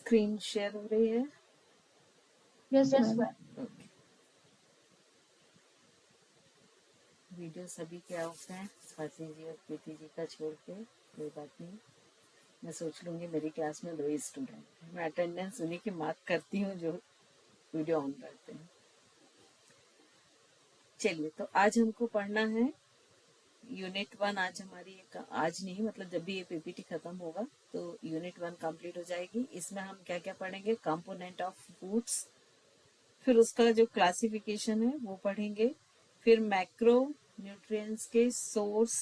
Screen share हो रही है? Yes ma'am. ओके। वीडियो सभी के ऑफ हैं, स्वाति जी और प्रीति जी का छोड़ के। कोई बात नहीं, मैं सोच लूंगी मेरी क्लास में 2 ही स्टूडेंट हैं, मैं अटेंडेंस उन्हीं की मार्क करती हूँ जो वीडियो ऑन करते हैं। चलिए, तो आज हमको पढ़ना है यूनिट 1। आज हमारी आज नहीं, मतलब जब भी ये पीपीटी खत्म होगा तो यूनिट 1 कंप्लीट हो जाएगी। इसमें हम क्या क्या पढ़ेंगे? कंपोनेंट ऑफ फूड्स, फिर उसका जो क्लासिफिकेशन है वो पढ़ेंगे, फिर मैक्रो न्यूट्रिएंट्स के सोर्स,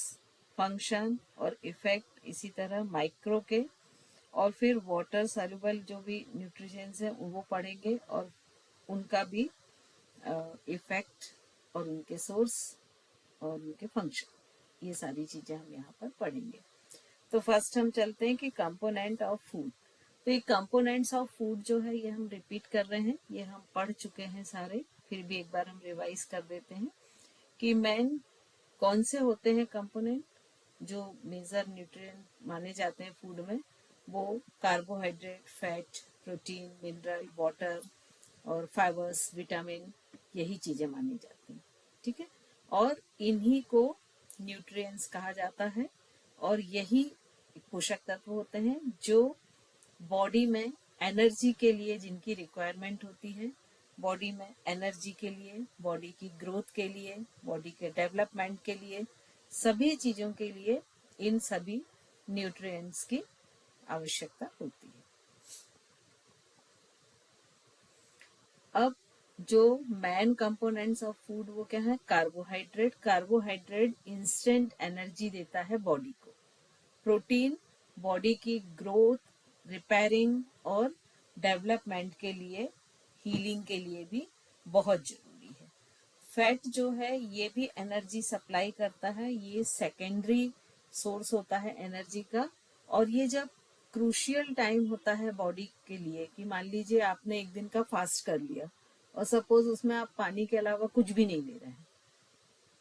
फंक्शन और इफेक्ट, इसी तरह माइक्रो के, और फिर वाटर सॉल्युबल जो भी न्यूट्रिएंट्स हैं वो पढ़ेंगे और उनका भी इफेक्ट और उनके सोर्स और उनके फंक्शन, ये सारी चीजें हम यहाँ पर पढ़ेंगे। तो फर्स्ट हम चलते हैं कि कंपोनेंट ऑफ फूड। तो ये कंपोनेंट्स ऑफ फूड जो है ये हम रिपीट कर रहे हैं, ये हम पढ़ चुके हैं सारे, फिर भी एक बार हम रिवाइज कर देते हैं कि मेन कौन से होते हैं कंपोनेंट जो मेजर न्यूट्रिएंट माने जाते हैं फूड में। वो carbohydrate, fat, protein, mineral, water और फाइबर्स, विटामिन, यही चीजें मानी जाती हैं। ठीक है, और इन्हीं को न्यूट्रिएंट्स कहा जाता है, और यही पोषक तत्व होते हैं जो बॉडी में एनर्जी के लिए जिनकी रिक्वायरमेंट होती है, बॉडी में एनर्जी के लिए, बॉडी की ग्रोथ के लिए, बॉडी के डेवलपमेंट के लिए, सभी चीजों के लिए इन सभी न्यूट्रिएंट्स की आवश्यकता होती है। अब जो मेन कंपोनेंट्स ऑफ फूड वो क्या है? कार्बोहाइड्रेट। कार्बोहाइड्रेट इंस्टेंट एनर्जी देता है बॉडी को। प्रोटीन बॉडी की ग्रोथ, रिपेयरिंग और डेवलपमेंट के लिए, हीलिंग के लिए भी बहुत जरूरी है। फैट जो है ये भी एनर्जी सप्लाई करता है, ये सेकेंडरी सोर्स होता है एनर्जी का। और ये जब क्रूशियल टाइम होता है बॉडी के लिए, कि मान लीजिए आपने एक दिन का फास्ट कर लिया और सपोज उसमें आप पानी के अलावा कुछ भी नहीं ले रहे हैं,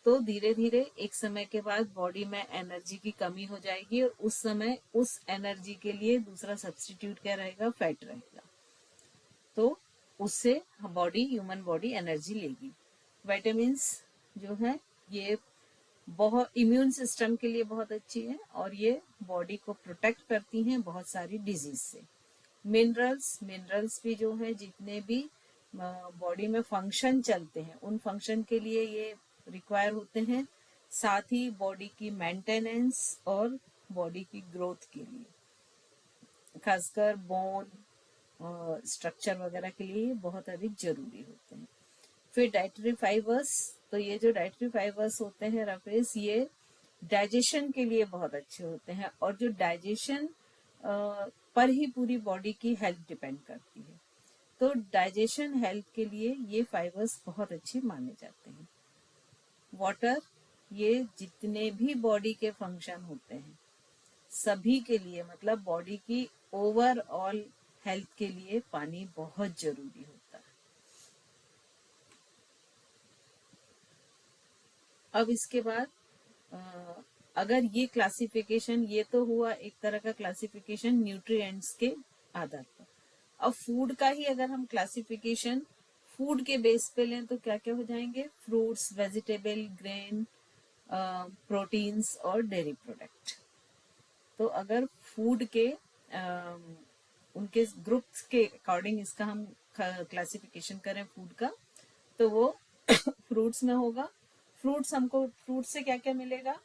तो धीरे धीरे एक समय के बाद बॉडी में एनर्जी की कमी हो जाएगी, और उस समय उस एनर्जी के लिए दूसरा सब्स्टिट्यूट क्या रहेगा? फैट रहेगा। तो उससे बॉडी, ह्यूमन बॉडी एनर्जी लेगी। विटामिन्स जो है ये बहुत इम्यून सिस्टम के लिए बहुत अच्छी है, और ये बॉडी को प्रोटेक्ट करती हैं बहुत सारी डिजीज से। मिनरल्स, मिनरल्स भी जो है जितने भी बॉडी में फंक्शन चलते हैं उन फंक्शन के लिए ये रिक्वायर होते हैं, साथ ही बॉडी की मेंटेनेंस और बॉडी की ग्रोथ के लिए, खासकर बोन स्ट्रक्चर वगैरह के लिए बहुत अधिक जरूरी होते हैं। फिर डाइटरी फाइबर्स, तो ये जो डाइटरी फाइबर्स होते हैं रफेज, ये डाइजेशन के लिए बहुत अच्छे होते हैं, और जो डाइजेशन पर ही पूरी बॉडी की हेल्थ डिपेंड करती है। तो डाइजेशन हेल्थ के लिए ये फाइबर्स बहुत अच्छे माने जाते हैं। वाटर, ये जितने भी बॉडी के फंक्शन होते हैं सभी के लिए, मतलब बॉडी की ओवरऑल हेल्थ के लिए पानी बहुत जरूरी होता है। अब इसके बाद अगर ये क्लासिफिकेशन, ये तो हुआ एक तरह का क्लासिफिकेशन न्यूट्रिएंट्स के आधार पर। अब फूड का ही अगर हम क्लासिफिकेशन फूड के बेस पे लें तो क्या क्या हो जाएंगे? फ्रूट्स, वेजिटेबल, ग्रेन, प्रोटीन्स और डेयरी प्रोडक्ट। तो अगर फूड के उनके ग्रुप्स के अकॉर्डिंग इसका हम क्लासिफिकेशन करें फूड का, तो वो फ्रूट्स में होगा। फ्रूट्स, हमको फ्रूट से क्या क्या मिलेगा?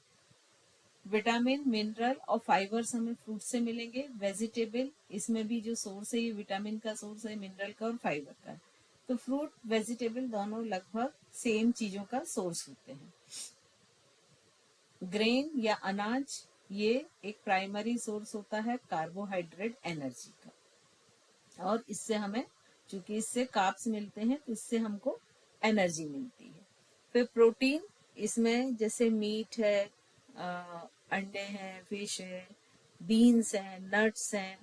विटामिन, मिनरल और फाइबर्स हमें फ्रूट से मिलेंगे। वेजिटेबल, इसमें भी जो सोर्स है ये विटामिन का सोर्स है, मिनरल का और फाइबर का। तो फ्रूट, वेजिटेबल दोनों लगभग सेम चीजों का सोर्स होते हैं। ग्रेन या अनाज, ये एक प्राइमरी सोर्स होता है कार्बोहाइड्रेट एनर्जी का, और इससे हमें, चूंकि इससे कार्ब्स मिलते हैं तो इससे हमको एनर्जी मिलती है। फिर प्रोटीन, इसमें जैसे मीट है, अंडे हैं, फिश है, बीन्स हैं, नट्स हैं,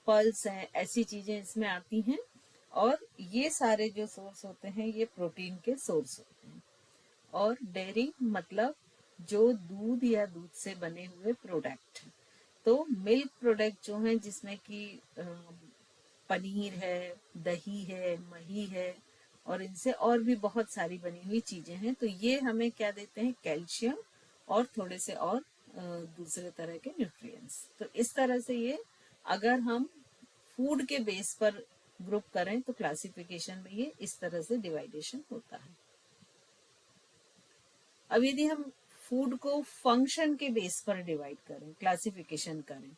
पल्स हैं, ऐसी चीजें इसमें आती हैं, और ये सारे जो सोर्स होते हैं ये प्रोटीन के सोर्स होते हैं। और डेयरी मतलब जो दूध या दूध से बने हुए प्रोडक्ट, तो मिल्क प्रोडक्ट जो हैं जिसमें कि पनीर है, दही है, मही है, और इनसे और भी बहुत सारी बनी हुई चीजें हैं। तो ये हमें क्या देते हैं, कैल्शियम और थोड़े से और दूसरे तरह के न्यूट्रिएंट्स। तो इस तरह से ये अगर हम फूड के बेस पर ग्रुप करें तो क्लासिफिकेशन में ये इस तरह से डिवाइडेशन होता है। अब यदि हम फूड को फंक्शन के बेस पर डिवाइड करें, क्लासिफिकेशन करें,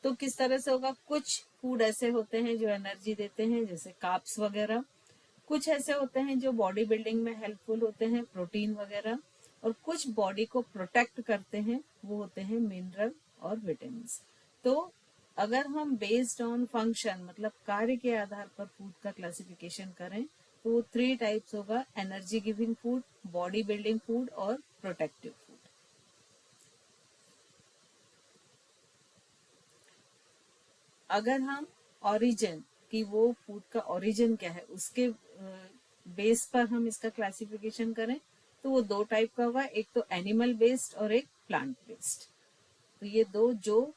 तो किस तरह से होगा। कुछ फूड ऐसे होते हैं जो एनर्जी देते हैं, जैसे कार्ब्स वगैरह। कुछ ऐसे होते हैं जो बॉडी बिल्डिंग में हेल्पफुल होते हैं, प्रोटीन वगैरह। और कुछ बॉडी को प्रोटेक्ट करते हैं, वो होते हैं मिनरल और विटामिन। तो अगर हम बेस्ड ऑन फंक्शन मतलब कार्य के आधार पर फूड का क्लासिफिकेशन करें तो वो 3 टाइप्स होगा, energy giving food, body building food और प्रोटेक्टिव फूड। अगर हम ओरिजिन की, वो फूड का ओरिजिन क्या है उसके बेस पर हम इसका क्लासिफिकेशन करें तो वो 2 टाइप का होगा, एक तो एनिमल बेस्ड और एक प्लांट बेस्ड। तो ये दो जो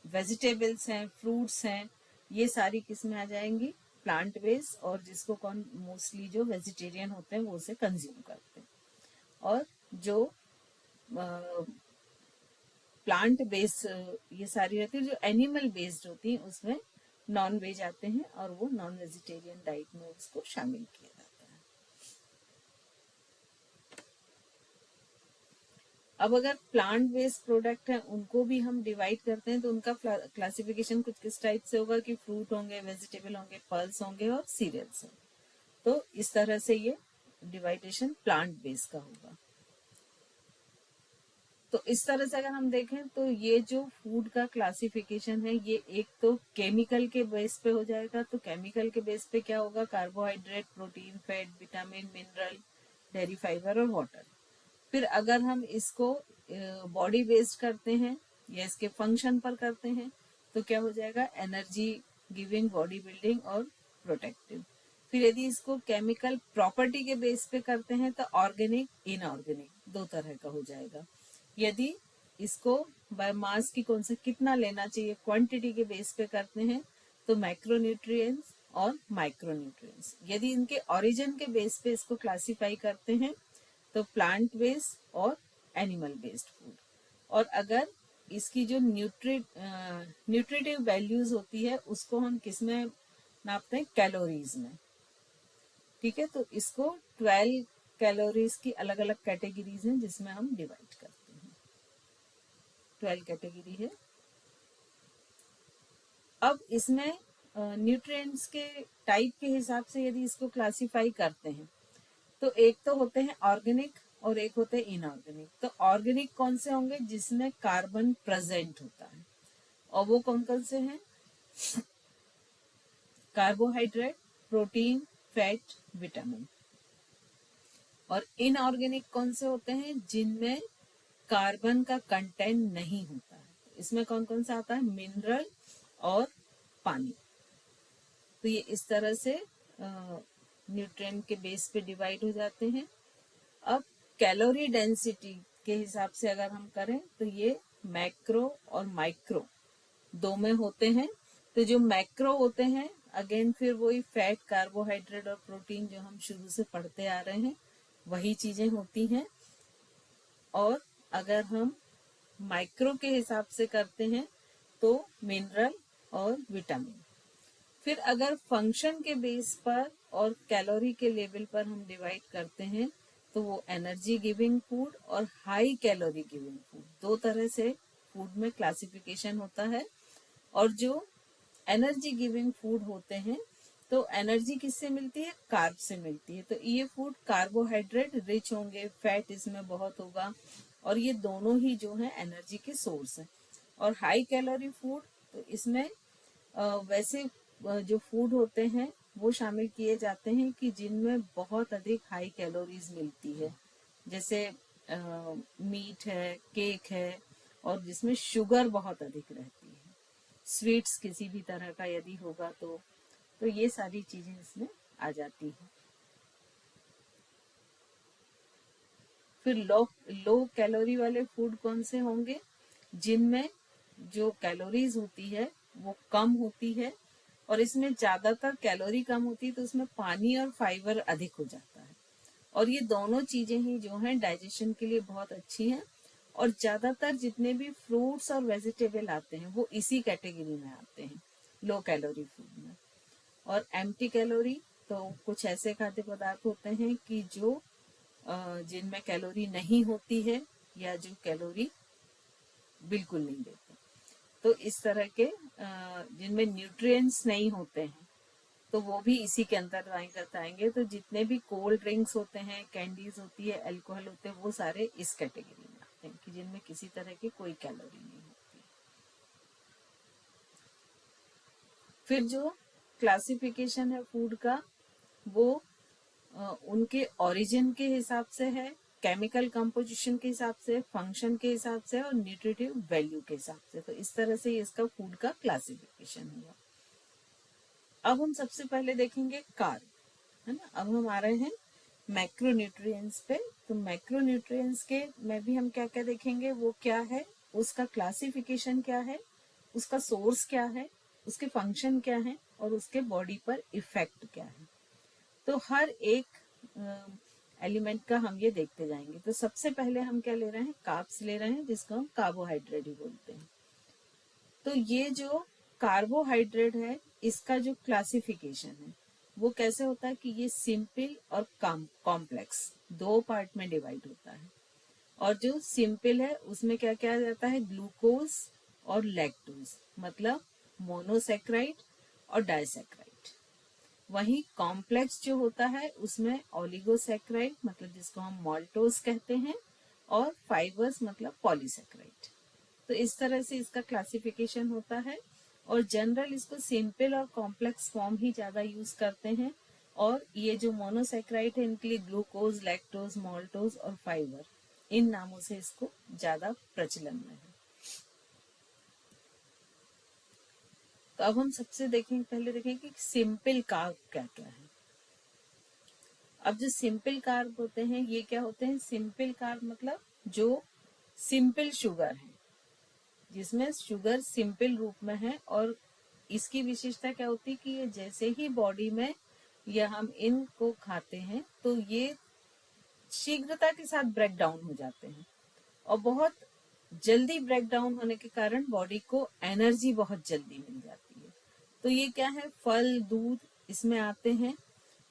वेजिटेबल्स हैं, फ्रूट्स हैं, ये सारी किस में आ जाएंगी, प्लांट बेस्ड, और जिसको कौन मोस्टली जो वेजिटेरियन होते हैं वो उसे कंज्यूम करते हैं। और जो प्लांट बेस्ड ये सारी रहती है, जो एनिमल बेस्ड होती है उसमें नॉन वेज आते हैं और वो नॉन वेजिटेरियन डाइट में उसको शामिल किया जाता है। अब अगर प्लांट बेस्ड प्रोडक्ट है उनको भी हम डिवाइड करते हैं तो उनका क्लासिफिकेशन कुछ किस टाइप से होगा कि फ्रूट होंगे, वेजिटेबल होंगे, पल्स होंगे और सीरियल्स होंगे। तो इस तरह से ये डिवाइडेशन प्लांट बेस्ड का होगा। तो इस तरह से अगर हम देखें तो ये जो फूड का क्लासिफिकेशन है ये एक तो केमिकल के बेस पे हो जाएगा। तो केमिकल के बेस पे क्या होगा, carbohydrate, protein, fat, vitamin, mineral, dairy fibre और वाटर। फिर अगर हम इसको बॉडी बेस्ड करते हैं या इसके फंक्शन पर करते हैं तो क्या हो जाएगा, एनर्जी गिविंग, बॉडी बिल्डिंग और प्रोटेक्टिव। फिर यदि इसको केमिकल प्रॉपर्टी के बेस पे करते हैं तो ऑर्गेनिक, इनऑर्गेनिक, 2 तरह का हो जाएगा। यदि इसको बाय मास की कौन सा कितना लेना चाहिए, क्वांटिटी के बेस पे करते हैं तो मैक्रोन्यूट्रिएंट्स और माइक्रोन्यूट्रिएंट्स। यदि इनके ओरिजिन के बेस पे इसको क्लासिफाई करते हैं तो प्लांट बेस्ड और एनिमल बेस्ड फूड। और अगर इसकी जो न्यूट्रिटिव वैल्यूज होती है उसको हम किस में नापते हैं, कैलोरीज में। ठीक है, तो इसको 12 कैलोरीज की अलग अलग कैटेगरीज हैं जिसमें हम डिवाइड करते हैं। 12 कैटेगरी है। अब इसमें न्यूट्रिएंट्स के टाइप के हिसाब से यदि इसको क्लासिफाई करते हैं तो एक तो होते हैं ऑर्गेनिक और एक होते हैं इनऑर्गेनिक। तो ऑर्गेनिक कौन से होंगे, जिसमें कार्बन प्रेजेंट होता है, और वो कौन कौन से हैं, कार्बोहाइड्रेट, प्रोटीन, फैट, विटामिन। और इनऑर्गेनिक कौन से होते हैं, जिनमें कार्बन का कंटेंट नहीं होता है। इसमें कौन कौन सा आता है, मिनरल और पानी। तो ये इस तरह से न्यूट्रिएंट के बेस पे डिवाइड हो जाते हैं। अब कैलोरी डेंसिटी के हिसाब से अगर हम करें तो ये मैक्रो और माइक्रो 2 में होते हैं। तो जो मैक्रो होते हैं अगेन फिर वही फैट, कार्बोहाइड्रेट और प्रोटीन जो हम शुरू से पढ़ते आ रहे हैं वही चीजें होती हैं। और अगर हम माइक्रो के हिसाब से करते हैं तो मिनरल और विटामिन। फिर अगर फंक्शन के बेस पर और कैलोरी के लेवल पर हम डिवाइड करते हैं तो वो एनर्जी गिविंग फूड और हाई कैलोरी गिविंग फूड, 2 तरह से फूड में क्लासिफिकेशन होता है। और जो एनर्जी गिविंग फूड होते हैं तो एनर्जी किससे मिलती है, कार्ब से मिलती है। तो ये फूड कार्बोहाइड्रेट रिच होंगे, फैट इसमें बहुत होगा, और ये दोनों ही जो है एनर्जी के सोर्स हैं। और हाई कैलोरी फूड, तो इसमें वैसे जो फूड होते हैं वो शामिल किए जाते हैं कि जिनमें बहुत अधिक हाई कैलोरीज मिलती है, जैसे मीट है, केक है, और जिसमें शुगर बहुत अधिक रहती है, स्वीट्स किसी भी तरह का यदि होगा तो ये सारी चीजें इसमें आ जाती हैं। फिर लो कैलोरी वाले फूड कौन से होंगे, जिनमें जो कैलोरीज होती है वो कम होती है और इसमें ज्यादातर कैलोरी कम होती है, तो उसमें पानी और फाइबर अधिक हो जाता है। और ये दोनों चीजें ही जो हैं डाइजेशन के लिए बहुत अच्छी हैं। और ज्यादातर जितने भी फ्रूट्स और वेजिटेबल आते हैं वो इसी कैटेगरी में आते हैं, लो कैलोरी फूड में। और एम्प्टी कैलोरी तो कुछ ऐसे खाद्य पदार्थ होते हैं कि जो जिनमें कैलोरी नहीं होती है या जो कैलोरी बिल्कुल नहीं देते। तो इस तरह के जिनमें न्यूट्रिएंट्स नहीं होते हैं तो वो भी इसी के अंतर्गत आएंगे। तो जितने भी कोल्ड ड्रिंक्स होते हैं, कैंडीज होती है, अल्कोहल होते हैं, वो सारे इस कैटेगरी में आते हैं कि जिनमें किसी तरह की कोई कैलोरी नहीं होती। फिर जो क्लासिफिकेशन है फूड का, वो उनके ओरिजिन के हिसाब से है, केमिकल कंपोजिशन के हिसाब से, फंक्शन के हिसाब से और न्यूट्रिटिव वैल्यू के हिसाब से। तो इस तरह से इसका फूड का क्लासिफिकेशन हुआ। अब हम सबसे पहले देखेंगे कार्ब, है ना। अब हम आ रहे हैं मैक्रोन्यूट्रिएंट्स पे। तो मैक्रोन्यूट्रिएंट्स के में भी हम क्या क्या देखेंगे, वो क्या है, उसका क्लासिफिकेशन क्या है, उसका सोर्स क्या है, उसके फंक्शन क्या है और उसके बॉडी पर इफेक्ट क्या है। तो हर एक एलिमेंट का हम ये देखते जाएंगे। तो सबसे पहले हम क्या ले रहे हैं, कार्ब्स ले रहे हैं, जिसको हम कार्बोहाइड्रेट ही बोलते हैं। तो ये जो कार्बोहाइड्रेट है, इसका जो क्लासिफिकेशन है वो कैसे होता है कि ये सिंपल और कॉम्प्लेक्स दो पार्ट में डिवाइड होता है। और जो सिंपल है उसमें क्या क्या आ जाता है, ग्लूकोज और लैक्टोज, मतलब मोनोसेक्राइड और डाइसेक्राइड। वहीं कॉम्प्लेक्स जो होता है उसमें ओलिगोसेक्राइड, मतलब जिसको हम माल्टोज कहते हैं, और फाइबर्स मतलब पॉलीसेक्राइड। तो इस तरह से इसका क्लासिफिकेशन होता है। और जनरल इसको सिंपल और कॉम्प्लेक्स फॉर्म ही ज्यादा यूज करते हैं। और ये जो मोनोसेक्राइड है इनके लिए ग्लूकोज, लैक्टोज, माल्टोज और फाइबर, इन नामों से इसको ज्यादा प्रचलन में है। तो अब हम सबसे देखेंगे, पहले देखेंगे कि सिंपल कार्ब क्या क्या है। अब जो सिंपल कार्ब होते हैं ये क्या होते हैं, सिंपल कार्ब मतलब जो सिंपल शुगर है, जिसमें शुगर सिंपल रूप में है। और इसकी विशेषता क्या होती है कि ये जैसे ही बॉडी में या हम इनको खाते हैं तो ये शीघ्रता के साथ ब्रेक डाउन हो जाते हैं। और बहुत जल्दी ब्रेक डाउन होने के कारण बॉडी को एनर्जी बहुत जल्दी मिल जाती है। तो ये क्या है, फल, दूध इसमें आते हैं।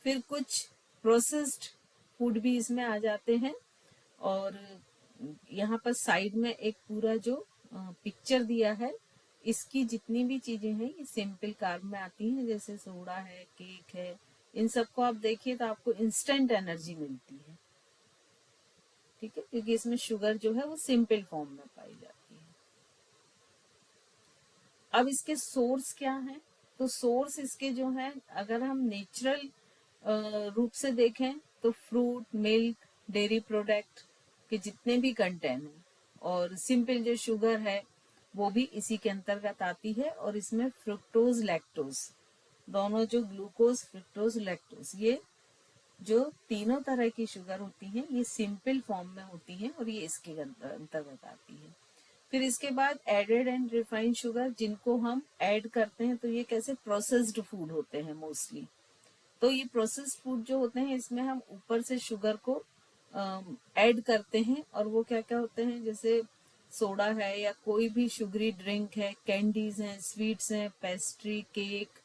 फिर कुछ प्रोसेस्ड फूड भी इसमें आ जाते हैं। और यहाँ पर साइड में एक पूरा जो पिक्चर दिया है, इसकी जितनी भी चीजें हैं ये सिंपल कार्ब में आती हैं। जैसे सोडा है, केक है, इन सबको आप देखिए तो आपको इंस्टेंट एनर्जी मिलती है, ठीक है, क्योंकि इसमें शुगर जो है वो सिंपल फॉर्म में पाई जाती है। अब इसके सोर्स क्या है, तो सोर्स इसके जो है, अगर हम नेचुरल रूप से देखें तो फ्रूट, मिल्क, डेयरी प्रोडक्ट के जितने भी कंटेंट हैं, और सिंपल जो शुगर है वो भी इसी के अंतर्गत आती है। और इसमें फ्रुक्टोज, लैक्टोज दोनों, जो ग्लूकोज, फ्रुक्टोज, लैक्टोज, ये जो तीनों तरह की शुगर होती हैं ये सिंपल फॉर्म में होती हैं और ये इसके अंतर्गत आती है। फिर इसके बाद एडेड एंड रिफाइंड शुगर, जिनको हम ऐड करते हैं, तो ये कैसे प्रोसेस्ड फूड होते हैं मोस्टली। तो ये प्रोसेस्ड फूड जो होते हैं इसमें हम ऊपर से शुगर को ऐड करते हैं। और वो क्या क्या होते हैं, जैसे सोडा है या कोई भी शुगरी ड्रिंक है, कैंडीज हैं, स्वीट्स हैं, पेस्ट्री, केक,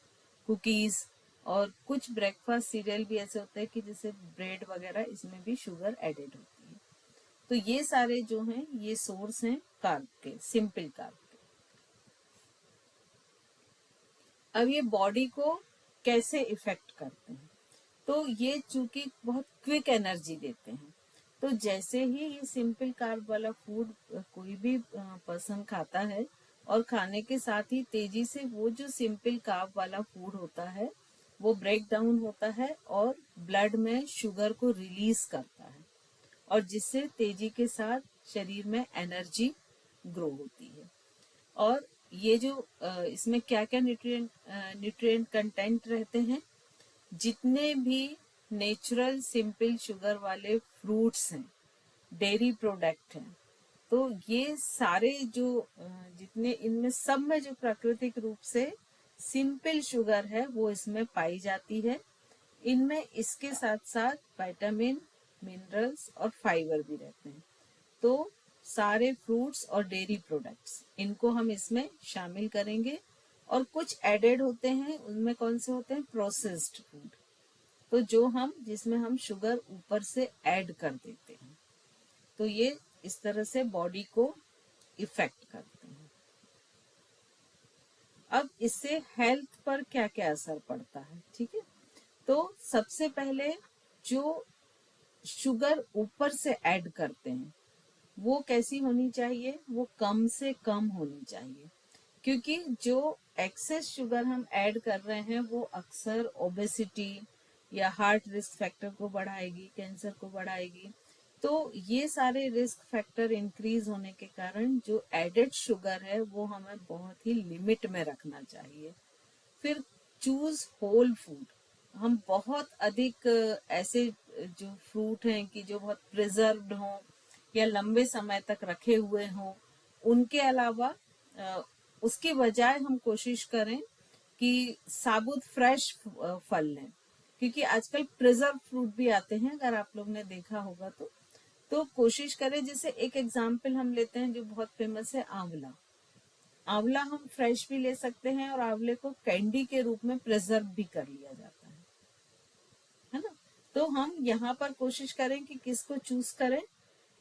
कुकीज, और कुछ ब्रेकफास्ट सीरियल भी ऐसे होते हैं कि जैसे ब्रेड वगैरह, इसमें भी शुगर एडेड होती है। तो ये सारे जो हैं ये सोर्स हैं कार्ब के, सिंपल कार्ब के। अब ये बॉडी को कैसे इफेक्ट करते हैं, तो ये चूंकि बहुत क्विक एनर्जी देते हैं, तो जैसे ही ये सिंपल कार्ब वाला फूड कोई भी पर्सन खाता है, और खाने के साथ ही तेजी से वो जो सिंपल कार्ब वाला फूड होता है वो ब्रेक डाउन होता है और ब्लड में शुगर को रिलीज करता है, और जिससे तेजी के साथ शरीर में एनर्जी ग्रो होती है। और ये जो इसमें क्या क्या न्यूट्रिएंट कंटेंट रहते हैं, जितने भी नेचुरल सिंपल शुगर वाले फ्रूट्स हैं, डेयरी प्रोडक्ट हैं, तो ये सारे जो जितने इनमें सब में जो प्राकृतिक रूप से सिंपल शुगर है वो इसमें पाई जाती है। इनमें इसके साथ साथ विटामिन, मिनरल्स और फाइबर भी रहते हैं। तो सारे फ्रूट्स और डेयरी प्रोडक्ट्स इनको हम इसमें शामिल करेंगे। और कुछ एडेड होते हैं, उनमें कौन से होते हैं? प्रोसेस्ड फूड, तो जो हम जिसमें हम शुगर ऊपर से ऐड कर देते हैं। तो ये इस तरह से बॉडी को इफेक्ट करते हैं। अब इससे हेल्थ पर क्या क्या असर पड़ता है, ठीक है? तो सबसे पहले जो शुगर ऊपर से ऐड करते हैं वो कैसी होनी चाहिए? वो कम से कम होनी चाहिए, क्योंकि जो एक्सेस शुगर हम ऐड कर रहे हैं वो अक्सर ओबेसिटी या हार्ट रिस्क फैक्टर को बढ़ाएगी, कैंसर को बढ़ाएगी। तो ये सारे रिस्क फैक्टर इंक्रीज होने के कारण जो एडेड शुगर है वो हमें बहुत ही लिमिट में रखना चाहिए। फिर चूज होल फूड। हम बहुत अधिक ऐसे जो फ्रूट हैं कि जो बहुत प्रिजर्व्ड हों या लंबे समय तक रखे हुए हों, उनके अलावा उसके बजाय हम कोशिश करें कि साबुत फ्रेश फल लें, क्योंकि आजकल प्रिजर्व फ्रूट भी आते हैं, अगर आप लोग ने देखा होगा तो कोशिश करें। जैसे एक एग्जाम्पल हम लेते हैं जो बहुत फेमस है, आंवला। आंवला हम फ्रेश भी ले सकते हैं और आंवले को कैंडी के रूप में प्रिजर्व भी कर लिया जाता है ना? तो हम यहाँ पर कोशिश करें कि किसको चूज करें?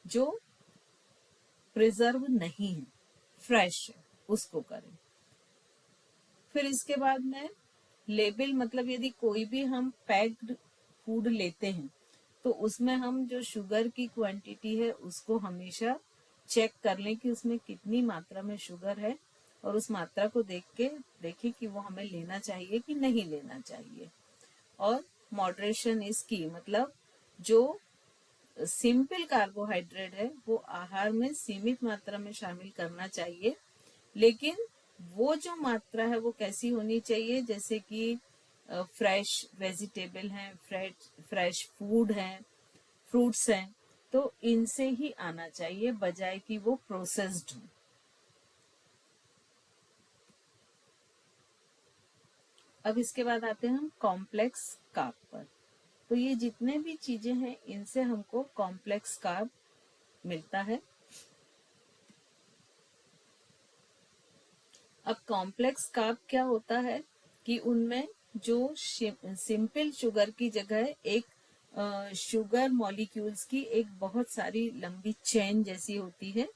जो प्रिजर्व नहीं है, फ्रेश है, उसको करें। फिर इसके बाद में लेबल, मतलब यदि कोई भी हम पैक्ड फूड लेते हैं तो उसमें हम जो शुगर की क्वांटिटी है उसको हमेशा चेक कर लें कि उसमें कितनी मात्रा में शुगर है, और उस मात्रा को देख के देखें कि वो हमें लेना चाहिए कि नहीं लेना चाहिए। और मॉडरेशन इज की, मतलब जो सिंपल कार्बोहाइड्रेट है वो आहार में सीमित मात्रा में शामिल करना चाहिए, लेकिन वो जो मात्रा है वो कैसी होनी चाहिए? जैसे कि फ्रेश वेजिटेबल हैं, फ्रेश फूड हैं, फ्रूट्स हैं, तो इनसे ही आना चाहिए, बजाय कि वो प्रोसेस्ड हो। अब इसके बाद आते हैं हम कॉम्प्लेक्स कार्ब पर। तो ये जितने भी चीजें हैं इनसे हमको कॉम्प्लेक्स कार्ब मिलता है। अब कॉम्प्लेक्स कार्ब क्या होता है कि उनमें जो सिंपल शुगर की जगह एक शुगर मॉलिक्यूल्स की एक बहुत सारी लंबी चेन जैसी होती है,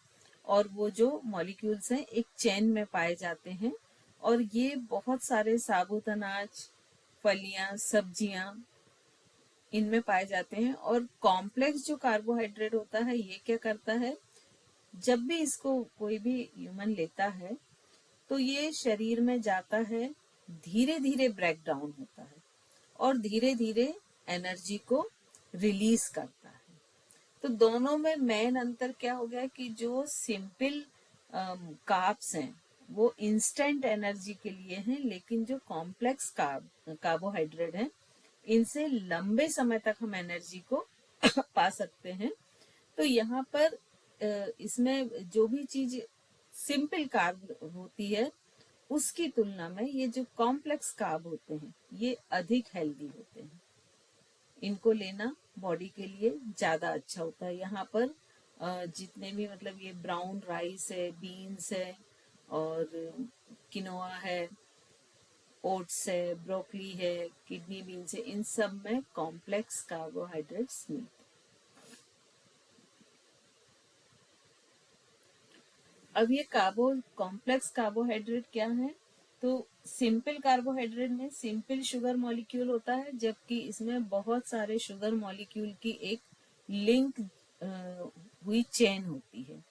और वो जो मॉलिक्यूल्स हैं एक चेन में पाए जाते हैं, और ये बहुत सारे साबुत अनाज, फलियां, सब्जियां इनमें पाए जाते हैं। और कॉम्प्लेक्स जो कार्बोहाइड्रेट होता है ये क्या करता है? जब भी इसको कोई भी ह्यूमन लेता है तो ये शरीर में जाता है, धीरे धीरे ब्रेक डाउन होता है और धीरे धीरे एनर्जी को रिलीज करता है। तो दोनों में मेन अंतर क्या हो गया कि जो सिंपल कार्ब्स हैं वो इंस्टेंट एनर्जी के लिए हैं, लेकिन जो कॉम्प्लेक्स कार्बोहाइड्रेट हैं इनसे लंबे समय तक हम एनर्जी को पा सकते हैं। तो यहाँ पर इसमें जो भी चीज सिंपल कार्ब होती है उसकी तुलना में ये जो कॉम्प्लेक्स कार्ब होते हैं ये अधिक हेल्दी होते हैं। इनको लेना बॉडी के लिए ज्यादा अच्छा होता है। यहाँ पर जितने भी, मतलब ये ब्राउन राइस है, बीन्स है, और किनोआ है, ओट्स है, ब्रोकली है, किडनी बीन्स है, इन सब में कॉम्प्लेक्स कार्बोहाइड्रेट्स मिलते हैं। अब ये कॉम्प्लेक्स कार्बोहाइड्रेट क्या है? तो सिंपल कार्बोहाइड्रेट में सिंपल शुगर मॉलिक्यूल होता है, जबकि इसमें बहुत सारे शुगर मॉलिक्यूल की एक लिंक हुई चेन होती है,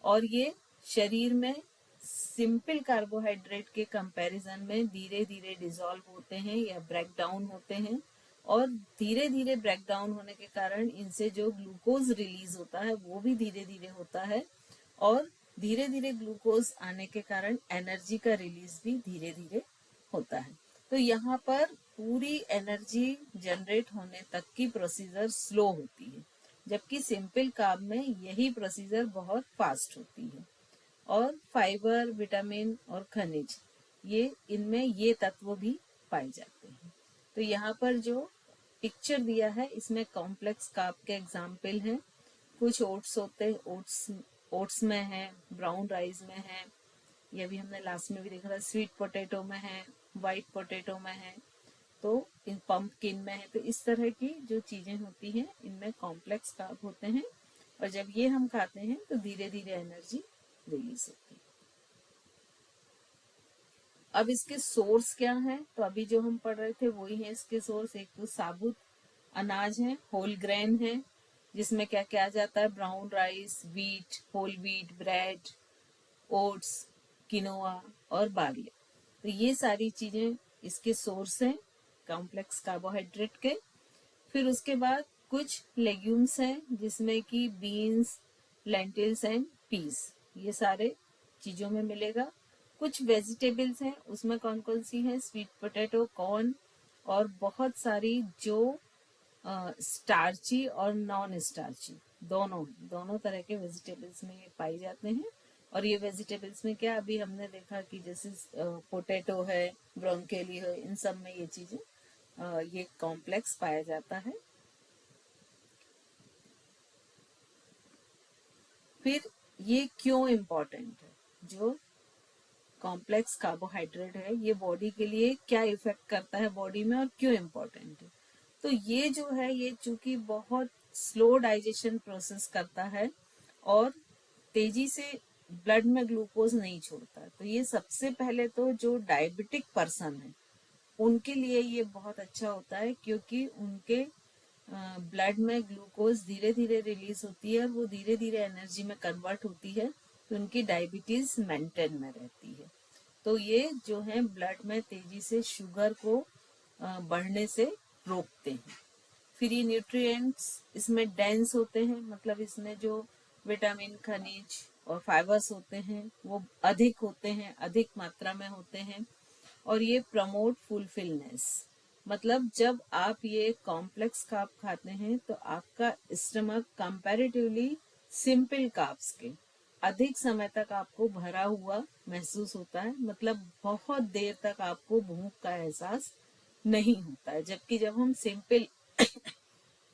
और ये शरीर में सिंपल कार्बोहाइड्रेट के कंपैरिजन में धीरे धीरे डिसॉल्व होते हैं या ब्रेक डाउन होते हैं, और धीरे धीरे ब्रेक डाउन होने के कारण इनसे जो ग्लूकोज रिलीज होता है वो भी धीरे धीरे होता है, और धीरे धीरे ग्लूकोज आने के कारण एनर्जी का रिलीज भी धीरे धीरे होता है। तो यहाँ पर पूरी एनर्जी जनरेट होने तक की प्रोसीजर स्लो होती है, जबकि सिंपल कार्ब में यही प्रोसीजर बहुत फास्ट होती है। और फाइबर, विटामिन और खनिज ये इनमें ये तत्व भी पाए जाते हैं। तो यहाँ पर जो पिक्चर दिया है इसमें कॉम्प्लेक्स कार्ब के एग्जाम्पल हैं। कुछ ओट्स होते हैं, ओट्स में है, ब्राउन राइस में है, ये भी हमने लास्ट में भी देखा था, स्वीट पोटैटो में है, वाइट पोटैटो में है, तो इन पंपकिन में है। तो इस तरह की जो चीजें होती हैं इनमें कॉम्प्लेक्स कार्ब होते हैं, और जब ये हम खाते हैं तो धीरे धीरे एनर्जी रिलीज होती है। अब इसके सोर्स क्या है, तो अभी जो हम पढ़ रहे थे वही है इसके सोर्स। एक तो साबुत अनाज है, होल ग्रेन है, जिसमें क्या क्या आ जाता है, brown rice, wheat, whole wheat, bread, oats, quinoa और बार्ली। तो ये सारी चीजें इसके सोर्स हैं कॉम्प्लेक्स कार्बोहाइड्रेट के। फिर उसके बाद कुछ लेग्यूम्स हैं जिसमें कि बीन्स, लेंटिल्स एंड पीस, ये सारे चीजों में मिलेगा। कुछ वेजिटेबल्स हैं, उसमें कौन कौन सी हैं, स्वीट पोटैटो, कॉर्न, और बहुत सारी जो स्टार्ची और नॉन स्टार्ची दोनों दोनों तरह के वेजिटेबल्स में ये पाई जाते हैं। और ये वेजिटेबल्स में क्या अभी हमने देखा कि जैसे पोटैटो है, ब्रोंकेली है, इन सब में ये चीजें ये कॉम्प्लेक्स पाया जाता है। फिर ये क्यों इम्पोर्टेंट है, जो कॉम्प्लेक्स कार्बोहाइड्रेट है ये बॉडी के लिए क्या इफेक्ट करता है बॉडी में और क्यों इम्पोर्टेंट है। तो ये जो है ये चूंकि बहुत स्लो डाइजेशन प्रोसेस करता है और तेजी से ब्लड में ग्लूकोज नहीं छोड़ता, तो ये सबसे पहले तो जो डायबिटिक पर्सन है उनके लिए ये बहुत अच्छा होता है, क्योंकि उनके ब्लड में ग्लूकोज धीरे धीरे रिलीज होती है और वो धीरे धीरे एनर्जी में कन्वर्ट होती है, तो उनकी डायबिटीज मेंटेन में रहती है। तो ये जो है ब्लड में तेजी से शुगर को बढ़ने से रोकते हैं। फिर ये न्यूट्रिएंट्स इसमें डेंस होते हैं, मतलब इसमें जो विटामिन, खनिज और फाइबर्स होते हैं वो अधिक होते हैं, अधिक मात्रा में होते हैं। और ये प्रमोट फुलफिलनेस, मतलब जब आप ये कॉम्प्लेक्स कार्ब खाते हैं तो आपका स्टमक कंपैरेटिवली सिंपल कार्ब्स के अधिक समय तक आपको भरा हुआ महसूस होता है, मतलब बहुत देर तक आपको भूख का एहसास नहीं होता है। जबकि जब हम सिंपल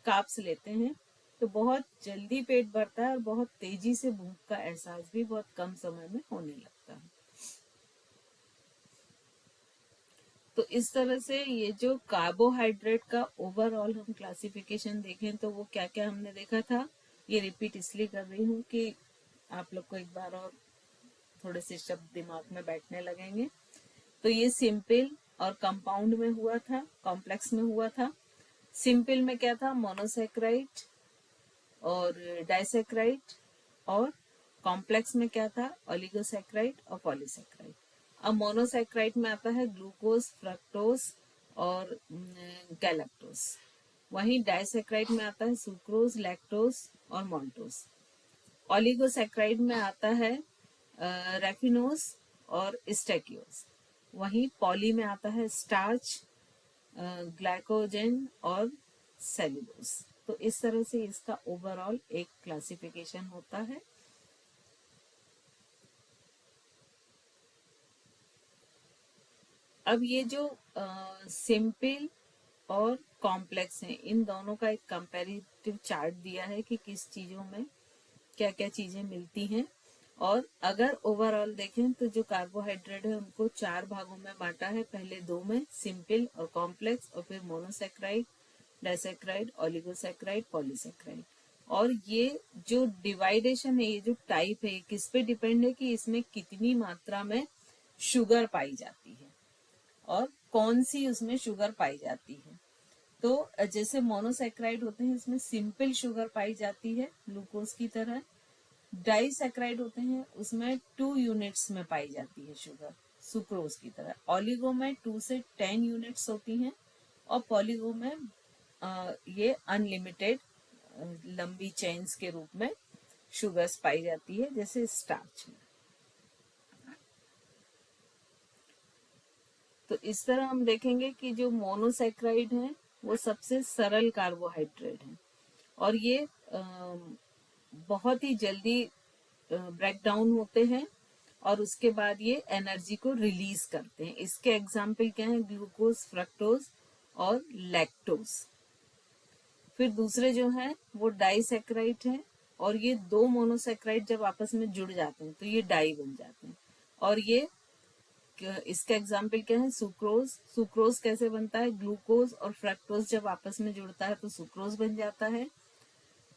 कार्ब्स लेते हैं तो बहुत जल्दी पेट भरता है और बहुत तेजी से भूख का एहसास भी बहुत कम समय में होने लगता है। तो इस तरह से ये जो कार्बोहाइड्रेट का ओवरऑल हम क्लासिफिकेशन देखें तो वो क्या क्या हमने देखा था, ये रिपीट इसलिए कर रही हूँ कि आप लोग को एक बार और थोड़े से शब्द दिमाग में बैठने लगेंगे। तो ये सिंपल और कंपाउंड में हुआ था, कॉम्प्लेक्स में हुआ था। सिंपल में क्या था, मोनोसेक्राइड और डाइसेक्राइड, और कॉम्प्लेक्स में क्या था, ओलिगोसेक्राइड और पॉलीसेक्राइड। अब मोनोसेक्राइड में आता है ग्लूकोज, फ्रक्टोज और गैलेक्टोज। वहीं डाइसेक्राइड में आता है सुक्रोज, लैक्टोज और मॉल्टोज। ओलिगोसेक्राइड में आता है रेफिनोज और स्टेकियोज। वहीं पॉली में आता है स्टार्च, ग्लाइकोजन और सेल्यूलोज। तो इस तरह से इसका ओवरऑल एक क्लासिफिकेशन होता है। अब ये जो सिंपल और कॉम्प्लेक्स हैं, इन दोनों का एक कंपैरेटिव चार्ट दिया है कि किस चीजों में क्या क्या चीजें मिलती हैं। और अगर ओवरऑल देखें तो जो कार्बोहाइड्रेट है उनको 4 भागों में बांटा है, पहले 2 में, सिंपल और कॉम्प्लेक्स, और फिर मोनोसेक्राइड, डाइसेक्राइड, ओलिगोसेक्राइड, पॉलीसेक्राइड। और ये जो डिवाइडेशन है, ये जो टाइप है, किस पे डिपेंड है कि इसमें कितनी मात्रा में शुगर पाई जाती है और कौन सी उसमें शुगर पाई जाती है। तो जैसे मोनोसेक्राइड होते हैं इसमें सिंपल शुगर पाई जाती है ग्लूकोज की तरह। डाइसेक्राइड होते हैं उसमें 2 यूनिट्स में पाई जाती है शुगर, सुक्रोज की तरह। ओलिगो में 2 से 10 यूनिट्स होती हैं, और पॉलीगो में ये अनलिमिटेड लंबी चेन्स के रूप में शुगर्स पाई जाती है, जैसे स्टार्च में। तो इस तरह हम देखेंगे कि जो मोनोसेक्राइड है वो सबसे सरल कार्बोहाइड्रेट है, और ये बहुत ही जल्दी ब्रेक डाउन होते हैं और उसके बाद ये एनर्जी को रिलीज करते हैं। इसके एग्जाम्पल क्या है? ग्लूकोज, फ्रक्टोज और लैक्टोज। फिर दूसरे जो है वो डाइसेक्राइड है, और ये दो मोनोसेक्राइड जब आपस में जुड़ जाते हैं तो ये डाई बन जाते हैं। और ये इसका एग्जाम्पल क्या है? सुक्रोज। सुक्रोज कैसे बनता है? ग्लूकोज और फ्रक्टोज जब आपस में जुड़ता है तो सुक्रोज बन जाता है।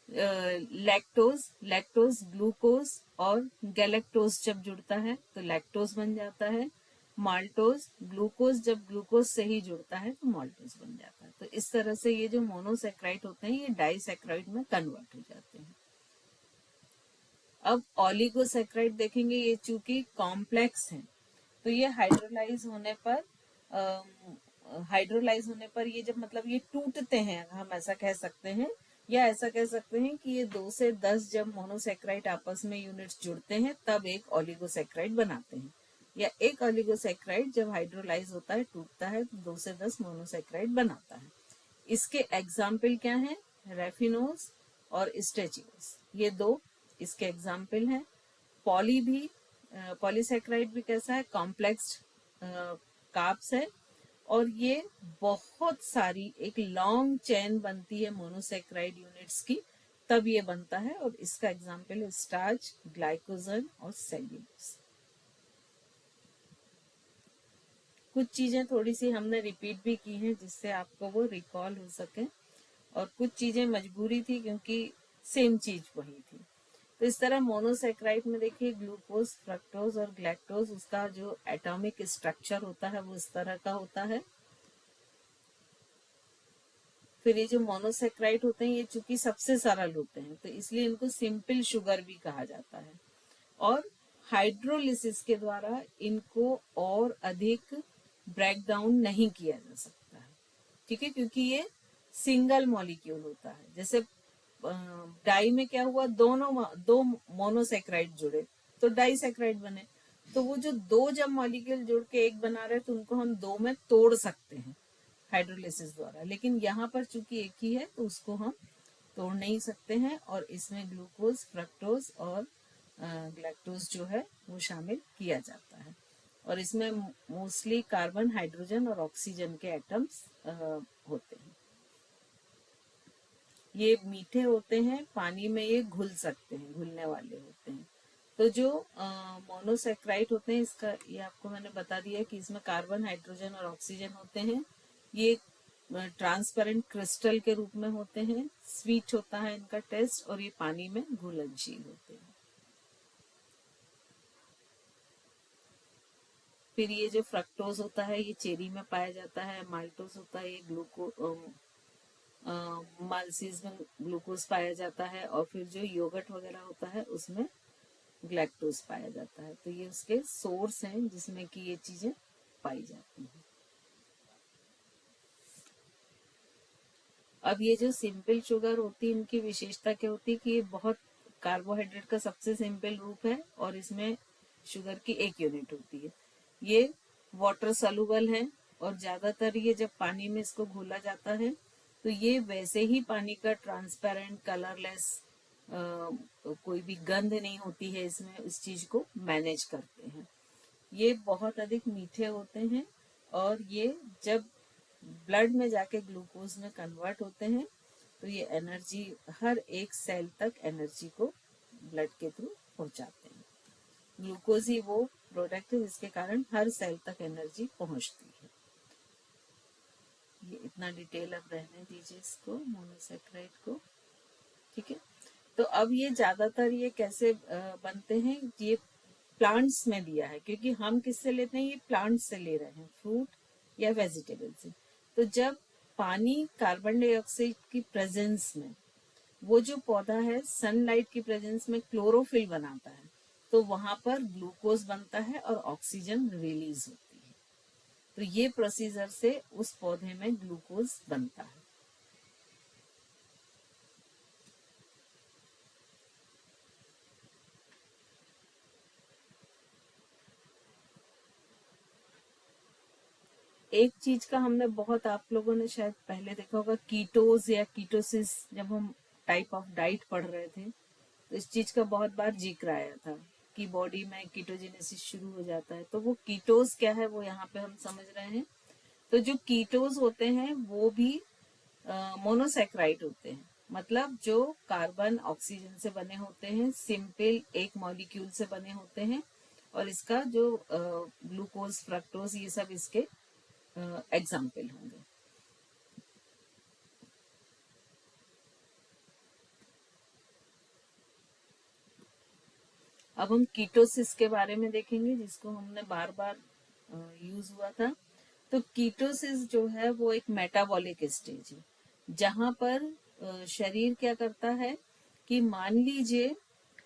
लैक्टोज, लैक्टोज ग्लूकोज और गैलेक्टोज जब जुड़ता है तो लैक्टोज बन जाता है। माल्टोज, ग्लूकोज जब ग्लूकोज से ही जुड़ता है तो माल्टोज बन जाता है। तो इस तरह से ये जो मोनोसेक्राइड होते हैं ये डाइसेक्राइड में कन्वर्ट हो जाते हैं। अब ऑलिगोसेक्राइड देखेंगे। ये चूंकि कॉम्प्लेक्स हैं तो ये हाइड्रोलाइज होने पर ये जब मतलब ये टूटते हैं, हम ऐसा कह सकते हैं, या ऐसा कह सकते हैं कि ये 2 से 10 जब मोनोसेक्राइड आपस में यूनिट्स जुड़ते हैं तब एक ऑलिगोसेक्राइड बनाते हैं। या एक ऑलिगोसेक्राइड जब हाइड्रोलाइज होता है, टूटता है, तो 2 से 10 मोनोसेक्राइड बनाता है। इसके एग्जाम्पल क्या है? रेफिनोज और स्टेचियोज, ये दो इसके एग्जाम्पल हैं। पॉली भी, पॉलीसेक्राइड भी कैसा है? कॉम्प्लेक्स कार्ब्स है, और ये बहुत सारी एक लॉन्ग चेन बनती है मोनोसेक्राइड यूनिट्स की, तब ये बनता है। और इसका एग्जाम्पल है स्टार्च, ग्लाइकोजन और सेल्यूलोज। कुछ चीजें थोड़ी सी हमने रिपीट भी की हैं जिससे आपको वो रिकॉल हो सके, और कुछ चीजें मजबूरी थी क्योंकि सेम चीज वही थी। तो इस तरह मोनोसेक्राइड में देखिए ग्लूकोज, फ्रक्टोज और ग्लैक्टोज, उसका जो एटॉमिक स्ट्रक्चर होता है वो इस तरह का होता है। फिर ये जो मोनोसेक्राइड होते हैं ये चूंकि सबसे सरल होते हैं तो इसलिए इनको सिंपल शुगर भी कहा जाता है, और हाइड्रोलिसिस के द्वारा इनको और अधिक ब्रेक डाउन नहीं किया जा सकता है। ठीक है, क्योंकि ये सिंगल मॉलिक्यूल होता है। जैसे डाई में क्या हुआ? दो मोनोसेक्राइड जुड़े तो डाइसेक्राइड बने। तो वो जो दो जब मॉलिक्यूल जुड़ के एक बना रहे तो उनको हम दो में तोड़ सकते हैं हाइड्रोलिसिस द्वारा, लेकिन यहाँ पर चूंकि एक ही है तो उसको हम तोड़ नहीं सकते हैं, और इसमें ग्लूकोज, फ्रक्टोज और ग्लैक्टोज जो है वो शामिल किया जाता है। और इसमें मोस्टली कार्बन, हाइड्रोजन और ऑक्सीजन के एटम्स होते हैं। ये मीठे होते हैं, पानी में ये घुल सकते हैं, घुलने वाले होते हैं। तो जो मोनोसेक्राइड होते हैं, इसका ये आपको मैंने बता दिया कि इसमें कार्बन, हाइड्रोजन और ऑक्सीजन होते हैं। ये ट्रांसपेरेंट क्रिस्टल के रूप में होते हैं, स्वीट होता है इनका टेस्ट, और ये पानी में घुलनशील होते हैं। फिर ये जो फ्रक्टोज होता है ये चेरी में पाया जाता है। माल्टोज होता है ये मालसीज में ग्लूकोज पाया जाता है, और फिर जो योगर्ट वगैरह होता है उसमें ग्लैक्टोज पाया जाता है। तो ये उसके सोर्स हैं जिसमें कि ये चीजें पाई जाती हैं। अब ये जो सिंपल शुगर होती है इनकी विशेषता क्या होती है कि ये बहुत कार्बोहाइड्रेट का सबसे सिंपल रूप है, और इसमें शुगर की एक यूनिट होती है। ये वाटर सॉल्युबल है, और ज्यादातर ये जब पानी में इसको घोला जाता है तो ये वैसे ही पानी का ट्रांसपेरेंट, कलरलेस, कोई भी गंध नहीं होती है इसमें, इस चीज को मैनेज करते हैं। ये बहुत अधिक मीठे होते हैं, और ये जब ब्लड में जाके ग्लूकोज में कन्वर्ट होते हैं तो ये एनर्जी, हर एक सेल तक एनर्जी को ब्लड के थ्रू पहुंचाते हैं। ग्लूकोज ही वो प्रोडक्ट है जिसके कारण हर सेल तक एनर्जी पहुंचती है। ये इतना डिटेल अब रहने दीजिए इसको, मोनोसेक्राइड को। ठीक है, तो अब ये ज्यादातर ये कैसे बनते हैं? ये प्लांट्स में दिया है, क्योंकि हम किससे लेते हैं? ये प्लांट्स से ले रहे हैं, फ्रूट या वेजिटेबल से। तो जब पानी, कार्बन डाइऑक्साइड की प्रेजेंस में, वो जो पौधा है सनलाइट की प्रेजेंस में क्लोरोफिल बनाता है, तो वहां पर ग्लूकोज बनता है और ऑक्सीजन रिलीज होती है। तो ये प्रोसीजर से उस पौधे में ग्लूकोज बनता है। एक चीज का हमने बहुत, आप लोगों ने शायद पहले देखा होगा, कीटोज या कीटोसिस, जब हम टाइप ऑफ डाइट पढ़ रहे थे तो इस चीज का बहुत बार जिक्र आया था। कि बॉडी में कीटोजेनेसिस शुरू हो जाता है। तो वो कीटोस क्या है वो यहाँ पे हम समझ रहे हैं। तो जो कीटोस होते हैं वो भी मोनोसेक्राइड होते हैं, मतलब जो कार्बन ऑक्सीजन से बने होते हैं, सिंपल एक मॉलिक्यूल से बने होते हैं। और इसका जो ग्लूकोज, फ्रक्टोज, ये सब इसके एग्जाम्पल होंगे। अब हम कीटोसिस के बारे में देखेंगे, जिसको हमने बार बार यूज हुआ था। तो कीटोसिस जो है वो एक मेटाबॉलिक स्टेज है, जहां पर शरीर क्या करता है कि मान लीजिए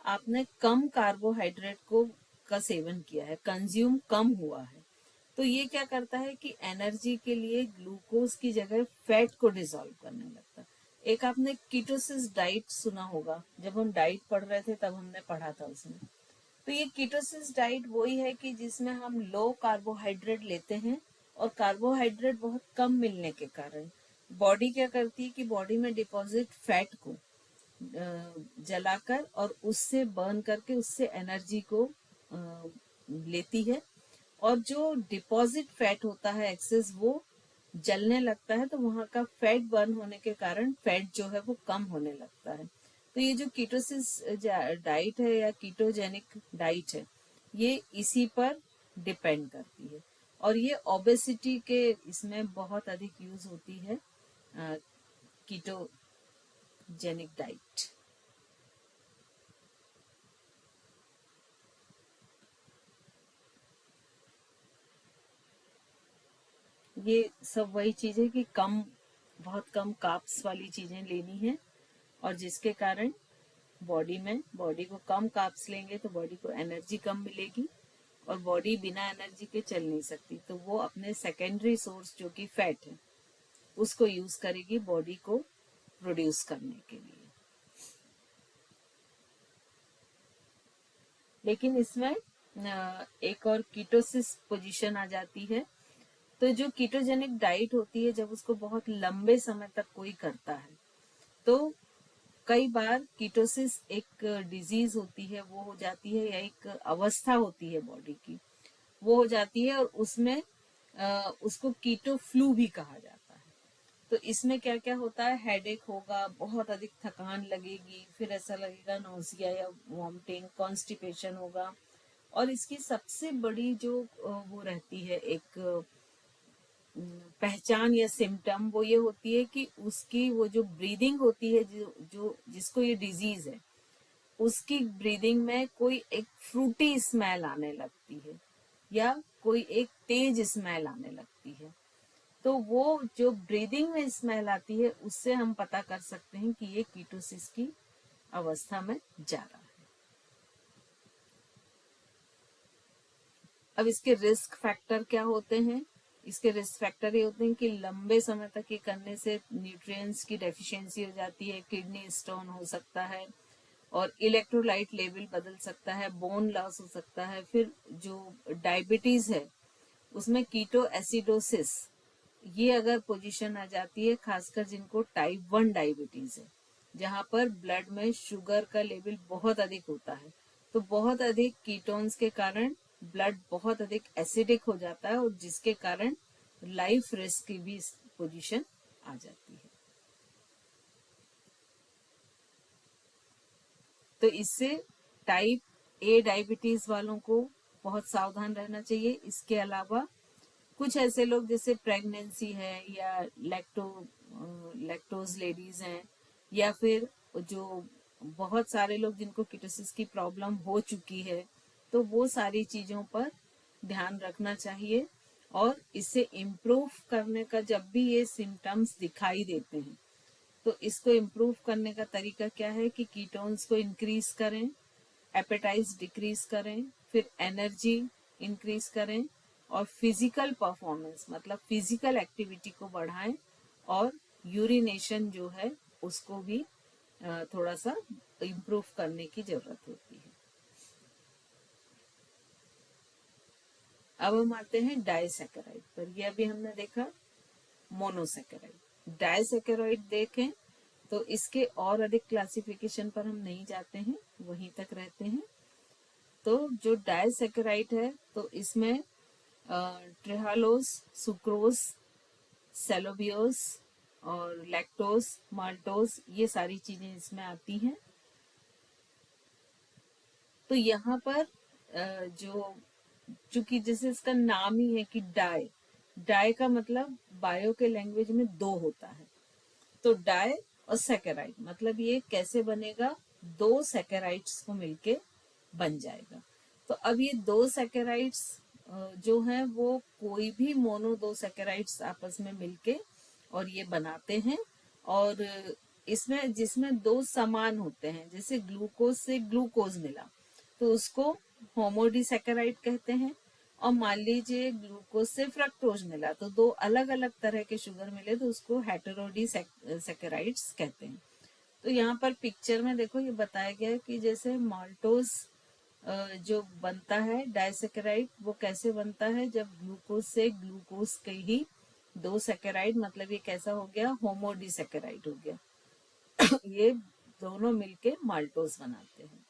आपने कम कार्बोहाइड्रेट को का सेवन किया है, कंज्यूम कम हुआ है, तो ये क्या करता है कि एनर्जी के लिए ग्लूकोज की जगह फैट को डिसॉल्व करने लगता है। एक आपने कीटोसिस डाइट सुना होगा, जब हम डाइट पढ़ रहे थे तब हमने पढ़ा था उसमें। तो ये कीटोसिस डाइट वही है कि जिसमें हम लो कार्बोहाइड्रेट लेते हैं, और कार्बोहाइड्रेट बहुत कम मिलने के कारण बॉडी क्या करती है कि बॉडी में डिपॉजिट फैट को जलाकर और उससे बर्न करके उससे एनर्जी को लेती है। और जो डिपॉजिट फैट होता है एक्सेस, वो जलने लगता है, तो वहां का फैट बर्न होने के कारण फैट जो है वो कम होने लगता है। तो ये जो कीटोसिस डाइट है या कीटोजेनिक डाइट है, ये इसी पर डिपेंड करती है। और ये ओबेसिटी के इसमें बहुत अधिक यूज होती है कीटोजेनिक डाइट। ये सब वही चीज है कि बहुत कम कार्ब्स वाली चीजें लेनी है, और जिसके कारण बॉडी को कम कार्ब्स लेंगे तो बॉडी को एनर्जी कम मिलेगी, और बॉडी बिना एनर्जी के चल नहीं सकती। तो वो अपने सेकेंडरी सोर्स जो कि फैट है उसको यूज करेगी बॉडी को प्रोड्यूस करने के लिए। लेकिन इसमें एक और कीटोसिस पोजीशन आ जाती है। तो जो कीटोजेनिक डाइट होती है, जब उसको बहुत लंबे समय तक कोई करता है, तो कई बार कीटोसिस एक डिजीज होती है, वो हो जाती है, या एक अवस्था होती है बॉडी की, वो हो जाती है। और उसमें उसको कीटो फ्लू भी कहा जाता है। तो इसमें क्या क्या होता है, हेडेक होगा, बहुत अधिक थकान लगेगी, फिर ऐसा लगेगा नोजिया या वॉमिटिंग, कॉन्स्टिपेशन होगा। और इसकी सबसे बड़ी जो वो रहती है एक पहचान या सिम्टम, वो ये होती है कि उसकी वो जो ब्रीदिंग होती है, जो जिसको ये डिजीज है, उसकी ब्रीदिंग में कोई एक फ्रूटी स्मेल आने लगती है, या कोई एक तेज स्मेल आने लगती है। तो वो जो ब्रीदिंग में स्मेल आती है, उससे हम पता कर सकते हैं कि ये कीटोसिस की अवस्था में जा रहा है। अब इसके रिस्क फैक्टर क्या होते हैं? इसके रिस्क फैक्टर ये होते हैं कि लंबे समय तक ये करने से न्यूट्रिएंट्स की डेफिशिएंसी हो जाती है, किडनी स्टोन हो सकता है, और इलेक्ट्रोलाइट लेवल बदल सकता है, बोन लॉस हो सकता है। फिर जो डायबिटीज है उसमें कीटो एसिडोसिस, ये अगर पोजीशन आ जाती है, खासकर जिनको टाइप 1 डायबिटीज है, जहां पर ब्लड में शुगर का लेवल बहुत अधिक होता है, तो बहुत अधिक कीटोन्स के कारण ब्लड बहुत अधिक एसिडिक हो जाता है, और जिसके कारण लाइफ रिस्क की भी पोजीशन आ जाती है। तो इससे टाइप ए डायबिटीज वालों को बहुत सावधान रहना चाहिए। इसके अलावा कुछ ऐसे लोग जैसे प्रेगनेंसी है, या लैक्टोज लेडीज हैं, या फिर जो बहुत सारे लोग जिनको कीटोसिस की प्रॉब्लम हो चुकी है, तो वो सारी चीजों पर ध्यान रखना चाहिए। और इसे इम्प्रूव करने का, जब भी ये सिम्टम्स दिखाई देते हैं, तो इसको इम्प्रूव करने का तरीका क्या है कि कीटोन्स को इंक्रीज करें, एपेटाइज डिक्रीज करें, फिर एनर्जी इंक्रीज करें, और फिजिकल परफॉर्मेंस मतलब फिजिकल एक्टिविटी को बढ़ाएं, और यूरिनेशन जो है उसको भी थोड़ा सा इम्प्रूव करने की जरूरत होती है। अब हम आते हैं डाइसैकेराइड पर। यह भी हमने देखा मोनोसैकेराइड। डाइसैकेराइड देखें तो इसके और अधिक क्लासिफिकेशन पर हम नहीं जाते हैं, वहीं तक रहते हैं। तो जो डायसैकेराइड है तो इसमें ट्रेहालोज, सुक्रोज, सेलोबियोस और लैक्टोज, माल्टोज, ये सारी चीजें इसमें आती हैं। तो यहाँ पर जो चूंकि जैसे इसका नाम ही है कि डाई, डाई का मतलब बायो के लैंग्वेज में दो होता है, तो डाई और सैकेराइड मतलब ये कैसे बनेगा, दो सैकेराइड्स को मिलके बन जाएगा। तो अब ये दो सैकेराइड्स जो हैं वो कोई भी मोनो दो सैकेराइड्स आपस में मिलके और ये बनाते हैं। और इसमें जिसमें दो समान होते हैं, जैसे ग्लूकोज से ग्लूकोज मिला तो उसको होमोडिसैकेराइड कहते हैं, और मान लीजिए ग्लूकोज से फ्रक्टोज मिला तो दो अलग अलग तरह के शुगर मिले तो उसको हेटेरोडिसैकेराइड्स कहते हैं। तो यहाँ पर पिक्चर में देखो ये बताया गया है कि जैसे माल्टोज जो बनता है डाइसैकेराइड वो कैसे बनता है, जब ग्लूकोज से ग्लूकोज के ही दो सैकेराइड, मतलब ये कैसा हो गया, होमोडिसैकेराइड हो गया ये दोनों मिलके माल्टोज बनाते हैं।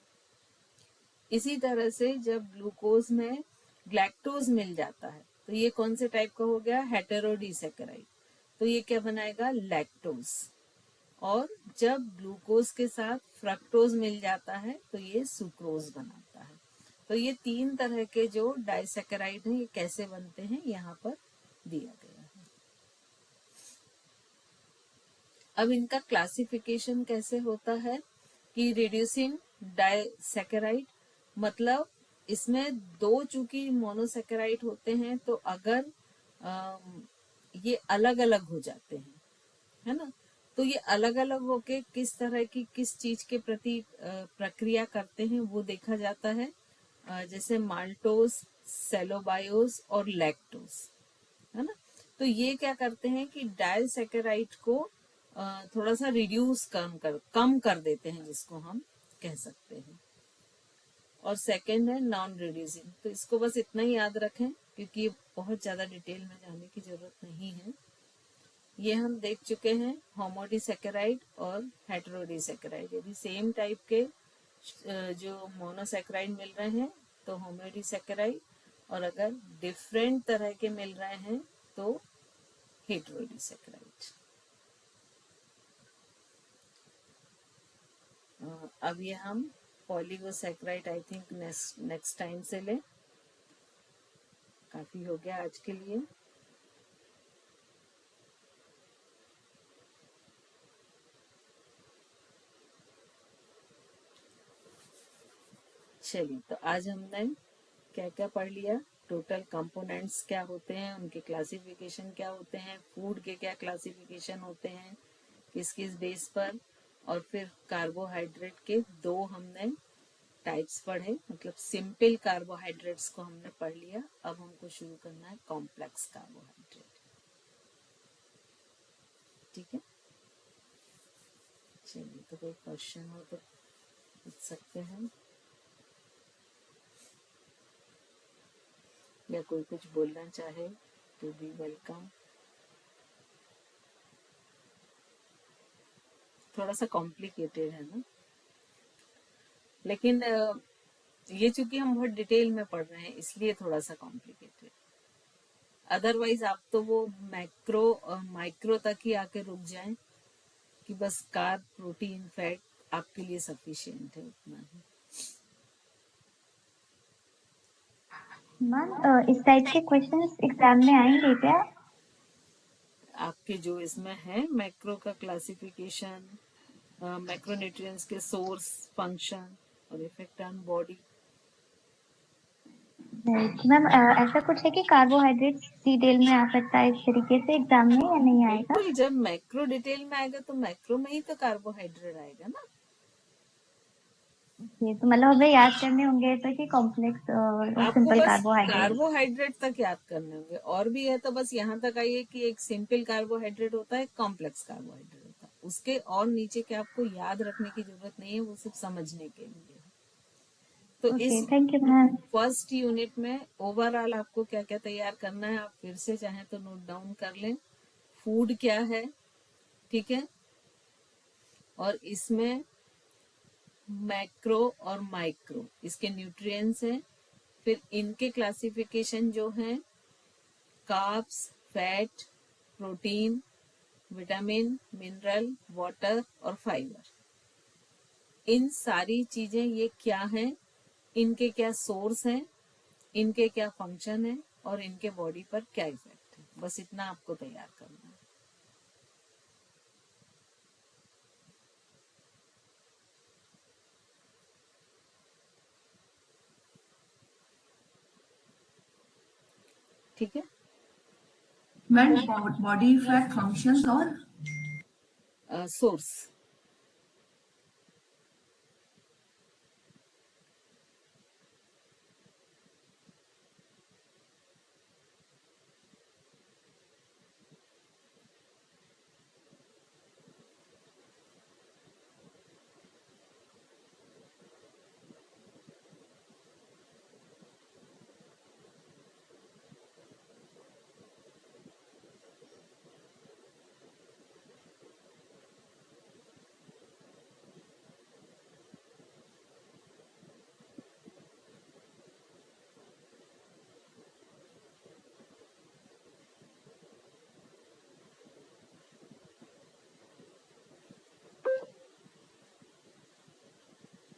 इसी तरह से जब ग्लूकोज में ग्लैक्टोज मिल जाता है तो ये कौन से टाइप का हो गया, हेटेरोडिसैकेराइड, तो ये क्या बनाएगा, लैक्टोज। और जब ग्लूकोज के साथ फ्रक्टोज मिल जाता है तो ये सुक्रोज बनाता है। तो ये तीन तरह के जो डाइसैकेराइड हैं ये कैसे बनते हैं यहाँ पर दिया गया है। अब इनका क्लासिफिकेशन कैसे होता है कि रिड्यूसिंग डाइसैकेराइड, मतलब इसमें दो चूंकि मोनोसैकेराइड होते हैं तो अगर ये अलग अलग हो जाते हैं, है ना, तो ये अलग अलग होके किस तरह की किस चीज के प्रति प्रक्रिया करते हैं वो देखा जाता है। जैसे माल्टोज, सेलोबायोस और लैक्टोज, है ना, तो ये क्या करते हैं कि डाइसैकेराइड को थोड़ा सा रिड्यूस कम कर देते हैं, जिसको हम कह सकते हैं। और सेकंड है नॉन रिड्यूसिंग, तो इसको बस इतना ही याद रखें क्योंकि ये बहुत ज्यादा डिटेल में जाने की जरूरत नहीं है। ये हम देख चुके हैं होमोडिसैकेराइड और हेटेरोडिसैकेराइड, यदि सेम टाइप के जो मोनोसैकेराइड मिल रहे हैं तो होमोडिसैकेराइड, और अगर डिफरेंट तरह के मिल रहे हैं तो हेटेरोडिसैकेराइड। अब ये हम पॉलीगोसैकेराइड आई थिंक नेक्स्ट टाइम से लें, काफी हो गया आज के लिए। चलिए, तो आज हमने क्या क्या पढ़ लिया, टोटल कंपोनेंट्स क्या होते हैं, उनके क्लासिफिकेशन क्या होते हैं, फूड के क्या क्लासिफिकेशन होते हैं, किस किस बेस पर, और फिर कार्बोहाइड्रेट के दो हमने टाइप्स पढ़े, मतलब सिंपल कार्बोहाइड्रेट्स को हमने पढ़ लिया। अब हमको शुरू करना है कॉम्प्लेक्स कार्बोहाइड्रेट। ठीक है, चलिए, तो कोई क्वेश्चन हो तो पूछ सकते हैं, या कोई कुछ बोलना चाहे तो भी वेलकम। थोड़ा सा कॉम्प्लिकेटेड है ना, लेकिन ये चूंकि हम बहुत डिटेल में पढ़ रहे हैं इसलिए थोड़ा सा कॉम्प्लिकेटेड, अदरवाइज आप तो वो मैक्रो और माइक्रो तक ही आके रुक जाएं कि बस कार्ब, प्रोटीन, फैट आपके लिए सफिशिएंट है, उतना ही। मैम इस टाइप के क्वेश्चंस एग्जाम में आएंगे क्या? आपके जो इसमें है मैक्रो का क्लासिफिकेशन, मैक्रोन्यूट्रिएंट्स के सोर्स, फंक्शन और इफेक्ट ऑन बॉडी। मैम ऐसा कुछ है कि कार्बोहाइड्रेट्स डिटेल में आ सकता है इस तरीके से एग्जाम में या नहीं आएगा? बिल्कुल, जब मैक्रो डिटेल में आएगा तो मैक्रो में ही तो कार्बोहाइड्रेट आएगा ना। ये तो मतलब हमें याद करने होंगे तो कि कॉम्प्लेक्स और आपको सिंपल बस कार्बोहाइड्रेट। कार्बोहाइड्रेट तक याद करने होंगे, और भी है तो बस यहाँ तक आइए कि एक सिंपल कार्बोहाइड्रेट होता है, कॉम्प्लेक्स कार्बोहाइड्रेट होता है, उसके और नीचे के आपको याद रखने की जरूरत नहीं है, वो सिर्फ समझने के लिए है। तो ओके, इस thank you ma'am. First unit में ओवरऑल आपको क्या क्या तैयार करना है आप फिर से चाहें तो नोट डाउन कर लें। फूड क्या है, ठीक है, और इसमें मैक्रो और माइक्रो इसके न्यूट्रिएंट्स हैं। फिर इनके क्लासिफिकेशन जो है carbs, fat, protein, vitamin, mineral, water और फाइबर। इन सारी चीजें ये क्या हैं, इनके क्या सोर्स हैं, इनके क्या फंक्शन है और इनके बॉडी पर क्या इफेक्ट है, बस इतना आपको तैयार करना है। ठीक है। मैम बॉडी फैट फंक्शंस और सोर्स।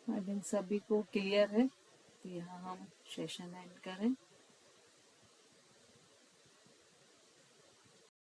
आई थिंक सभी को क्लियर है, तो यहाँ हम सेशन एंड करें।